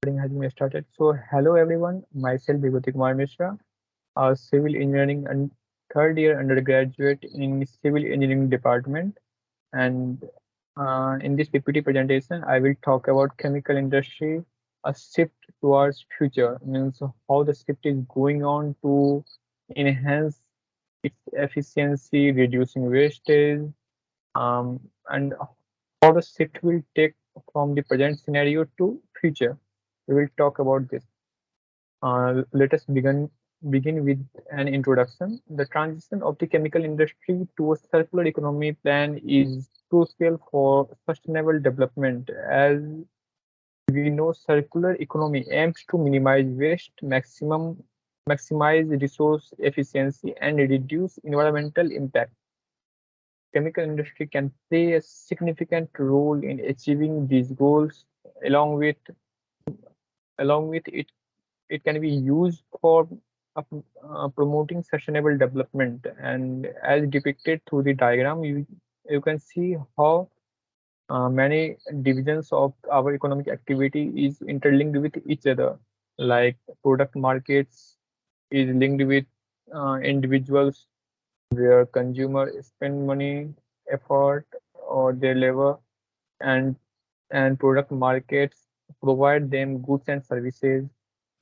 Has been started. So, hello everyone. Myself Vibhuti Kumar Mishra, a civil engineering and third year undergraduate in civil engineering department. And in this PPT presentation, I will talk about chemical industry, a shift towards future. Means how the shift is going on to enhance its efficiency, reducing wastage, and how the shift will take from the present scenario to future. We will talk about this. Let us begin with an introduction. The transition of the chemical industry to a circular economy plan is crucial for sustainable development. As we know, circular economy aims to minimize waste, maximize resource efficiency, and reduce environmental impact. Chemical industry can play a significant role in achieving these goals. Along with it, it can be used for promoting sustainable development. And as depicted through the diagram, you can see how many divisions of our economic activity is interlinked with each other. Like product markets is linked with individuals, where consumers spend money, effort, or their labor, and product markets provide them goods and services.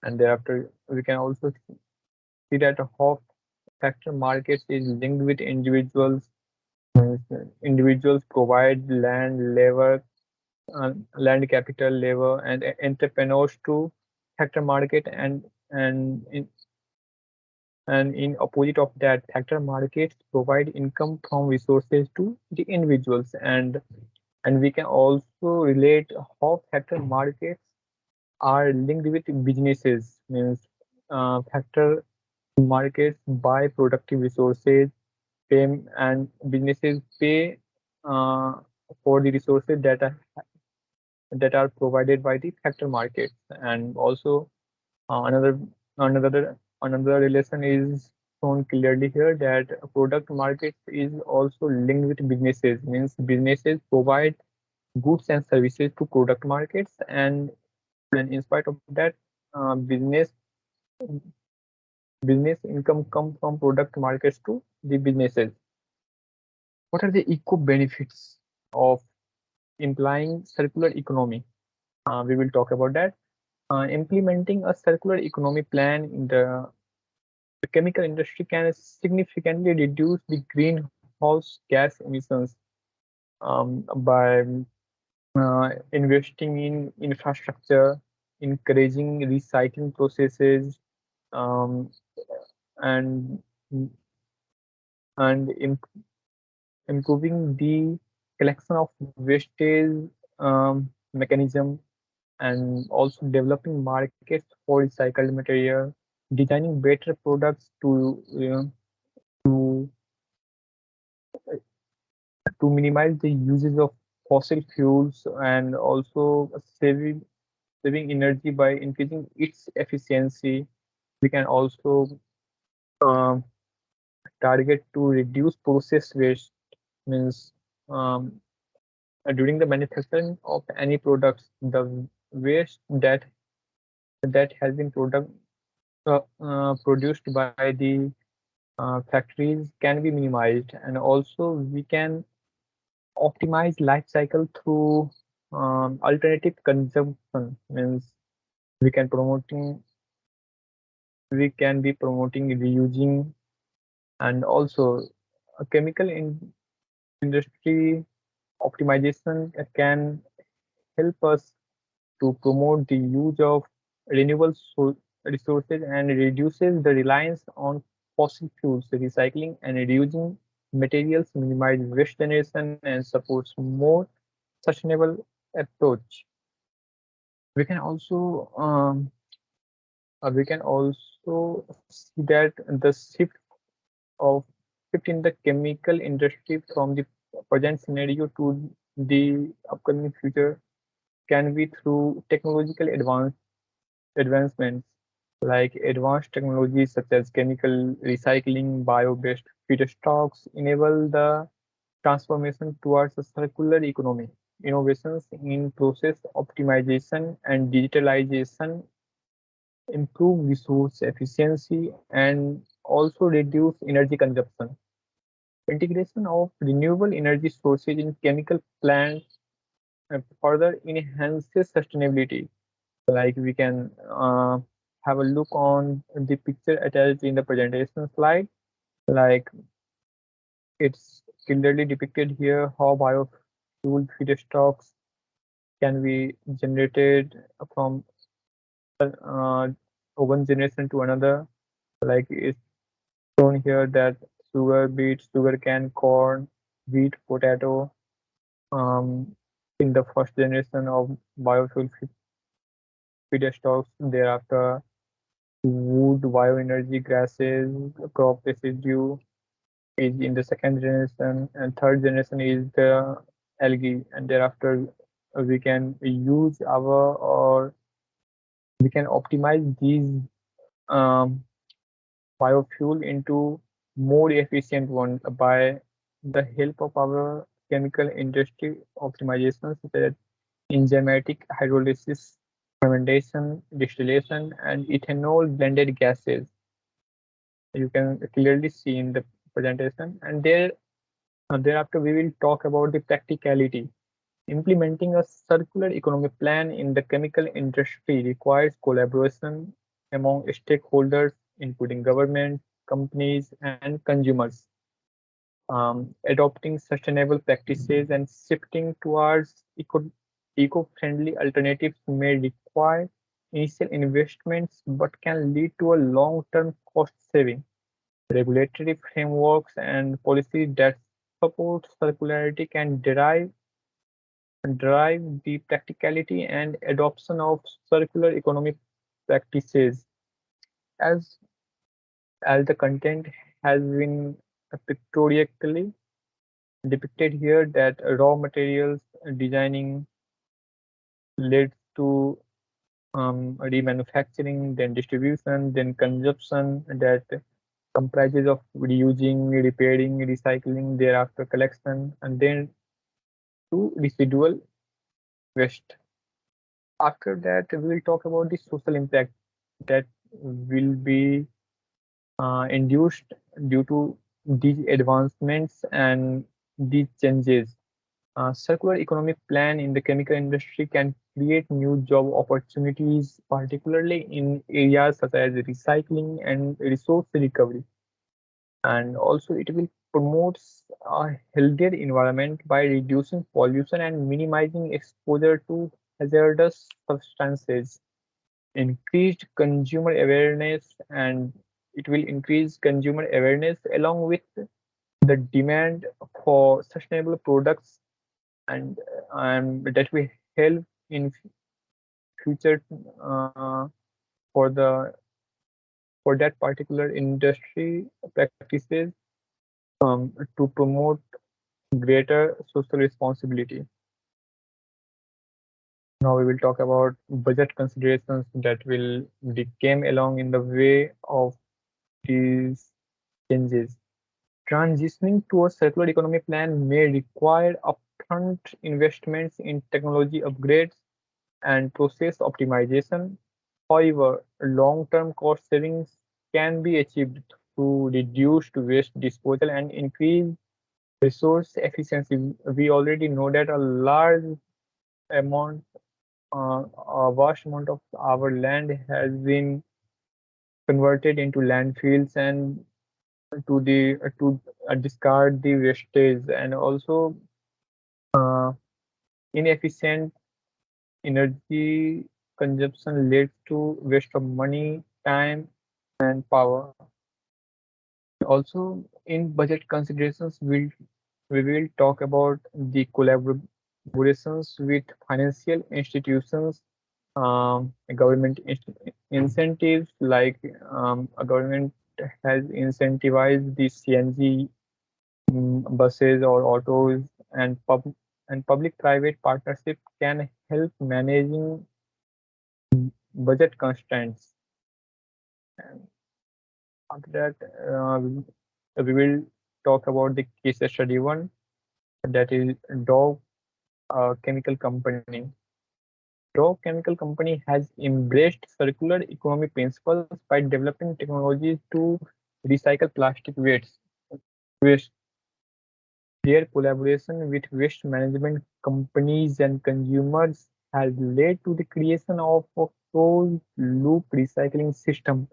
And thereafter, we can also see that how factor markets is linked with individuals. Individuals provide land, labor, land capital, labor, and entrepreneurs to factor market, and in opposite of that, factor markets provide income from resources to the individuals. And we can also relate how factor markets are linked with businesses. Means factor markets buy productive resources, pay, and businesses pay uh, for the resources that are provided by the factor markets. And also another another relation is shown clearly here, that product market is also linked with businesses. Means businesses provide goods and services to product markets, and in spite of that, business income come from product markets to the businesses. What are the eco benefits of implying circular economy? We will talk about that. Implementing a circular economy plan in the chemical industry can significantly reduce the greenhouse gas emissions by investing in infrastructure, encouraging recycling processes, um, and and improving the collection of wastage mechanism, and also developing markets for recycled material, designing better products to to minimize the uses of fossil fuels, and also saving energy by increasing its efficiency. We can also um, target to reduce process waste. Means um, during the manufacturing of any products, the waste that has been produced by the factories can be minimized. And also we can optimize life cycle through alternative consumption. Means we can promoting we can be promoting reusing. And also a chemical industry optimization can help us to promote the use of renewable resources, and reduces the reliance on fossil fuels. Recycling and reusing materials minimize waste generation and supports more sustainable approach. We can also see that the of shift in the chemical industry from the present scenario to the upcoming future can be through technological advancements. Like advanced technologies such as chemical recycling, bio-based feedstocks enable the transformation towards a circular economy. innovations in process optimization and digitalization improve resource efficiency and also reduce energy consumption. Integration of renewable energy sources in chemical plants further enhances sustainability. Like we can have a look on the picture attached in the presentation slide. Like it's clearly depicted here how biofuel feedstocks can be generated from uh, one generation to another. Like it's shown here that sugar beet, sugarcane, corn, wheat, potato, um, in the first generation of biofuel feedstocks. Thereafter, wood, bioenergy, grasses, crop residue is in the second generation, and third generation is the algae. And thereafter, we can use our or we can optimize these um, biofuel into more efficient one by the help of our chemical industry optimizations such as enzymatic hydrolysis, fermentation, distillation, and ethanol blended gases. You can clearly see in the presentation. And thereafter, we will talk about the practicality. Implementing a circular economy plan in the chemical industry requires collaboration among stakeholders, including government, companies, and consumers. Adopting sustainable practices and shifting towards eco-friendly alternatives may require initial investments but can lead to a long-term cost saving. Regulatory frameworks and policies that support circularity can drive the practicality and adoption of circular economic practices. As as the content has been pictorially depicted here, that raw materials designing leads to remanufacturing, then distribution, then consumption that comprises of reusing, repairing, recycling, thereafter collection, and then to residual waste. After that, we will talk about the social impact that will be induced due to these advancements and these changes. Circular economic plan in the chemical industry can create new job opportunities, particularly in areas such as recycling and resource recovery. And also, it will promote a healthier environment by reducing pollution and minimizing exposure to hazardous substances. Increased consumer awareness, and it will increase consumer awareness along with the demand for sustainable products, and that will help in future for the for that particular industry practices to promote greater social responsibility. Now we will talk about budget considerations that will came along in the way of these changes. Transitioning to a circular economy plan may require upfront investments in technology upgrades and process optimization. However, long-term cost savings can be achieved through reduced waste disposal and increased resource efficiency. We already know that amount, a vast amount of our land has been converted into landfills and to discard the wastage, and also uh, inefficient energy consumption leads to waste of money, time, and power. Also, in budget considerations, we will talk about the collaborations with financial institutions, government incentives, like a government has incentivized the CNG buses or autos, and public-private partnership can help managing budget constraints. And after that, we will talk about the case study one, that is dog chemical company. Dow Chemical Company has embraced circular economy principles by developing technologies to recycle plastic waste. Their collaboration with waste management companies and consumers has led to the creation of a closed loop recycling system,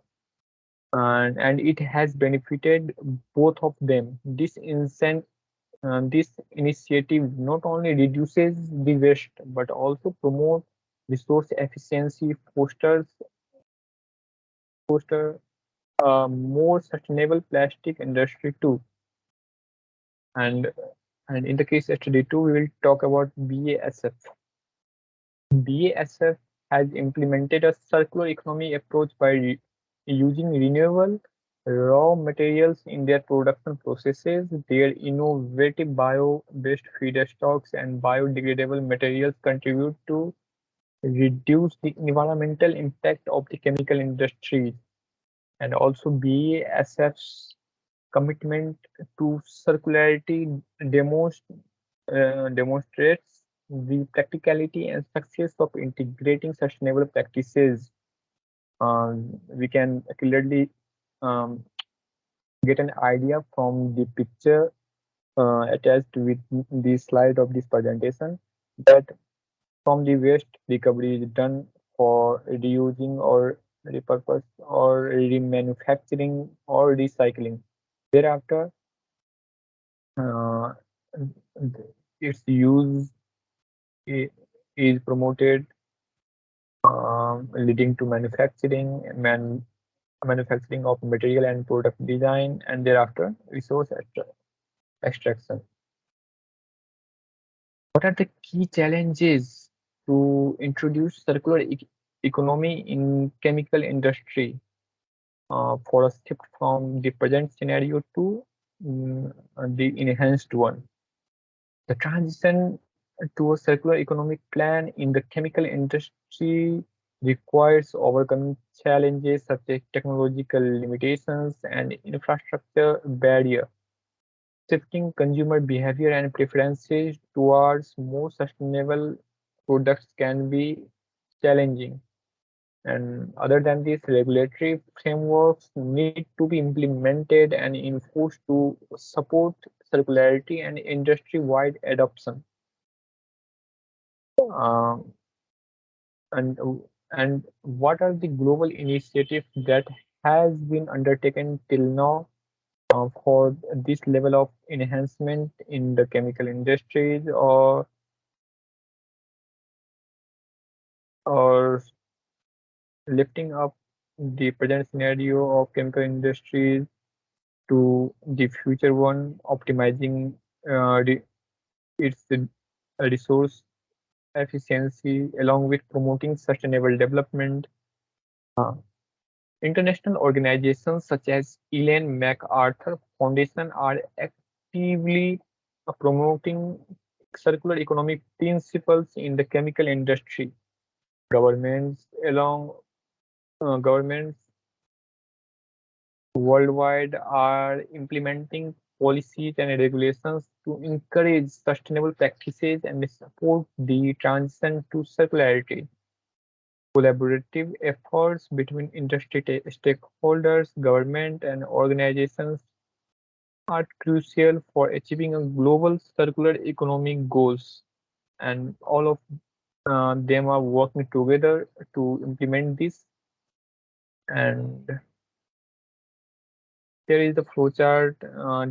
and it has benefited both of them. This initiative not only reduces the waste but also promotes resource efficiency, foster a more sustainable plastic industry too. And and in the case study two, we will talk about BASF. BASF has implemented a circular economy approach by using renewable raw materials in their production processes. Their innovative bio-based feedstocks and biodegradable materials contribute to reduce the environmental impact of the chemical industry. And also BASF's commitment to circularity demonstrates the practicality and success of integrating sustainable practices. We can clearly um, get an idea from the picture attached with the slide of this presentation that from the waste recovery is done for reusing or repurpose or remanufacturing or recycling. Thereafter, uh, its use is promoted, leading to manufacturing of material and product design, and thereafter extraction. What are the key challenges to introduce circular economy in chemical industry for a shift from the present scenario to the enhanced one? The transition to a circular economic plan in the chemical industry requires overcoming challenges such as technological limitations and infrastructure barriers. Shifting consumer behavior and preferences towards more sustainable products can be challenging. And other than this, regulatory frameworks need to be implemented and enforced to support circularity and industry-wide adoption. Um, and and what are the global initiatives that has been undertaken till now for this level of enhancement in the chemical industries or lifting up the present scenario of chemical industries to the future one, optimizing its resource efficiency along with promoting sustainable development. Uh, International organizations such as Ellen MacArthur Foundation are actively promoting circular economic principles in the chemical industry. Governments worldwide are implementing policies and regulations to encourage sustainable practices and support the transition to circularity. Collaborative efforts between industry stakeholders, government, and organizations are crucial for achieving a global circular economy goals, and all of them are working together to implement this. And there is the flowchart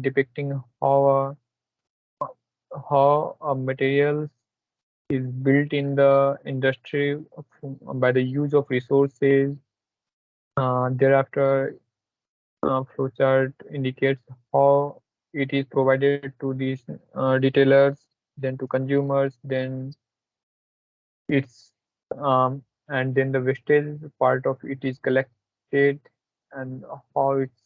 depicting how materials is built in the industry by the use of resources. Thereafter, flowchart indicates how it is provided to these retailers, then to consumers, then it's and then the wastage part of it is collected and how it's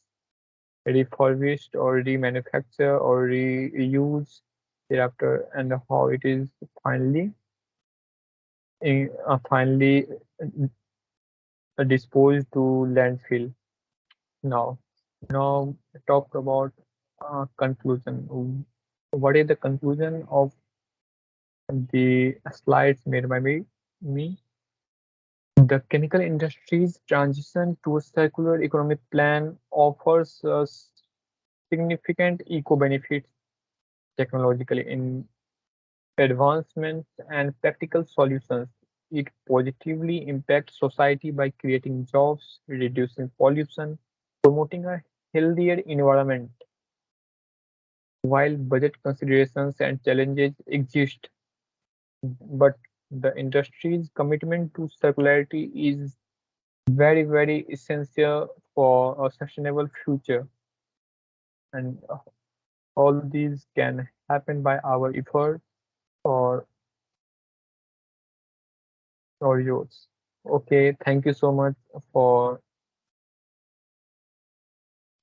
refurbished or remanufactured or reused thereafter, and how it is finally disposed to landfill. Now, now talk about conclusion. What is the conclusion of the slides made by me. The chemical industry's transition to a circular economic plan offers us significant eco benefits, technological in advancements, and practical solutions. It positively impacts society by creating jobs, reducing pollution, promoting a healthier environment. While budget considerations and challenges exist, but the industry's commitment to circularity is very essential for a sustainable future. And all these can happen by our effort or yours. Okay, thank you so much for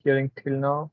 hearing till now.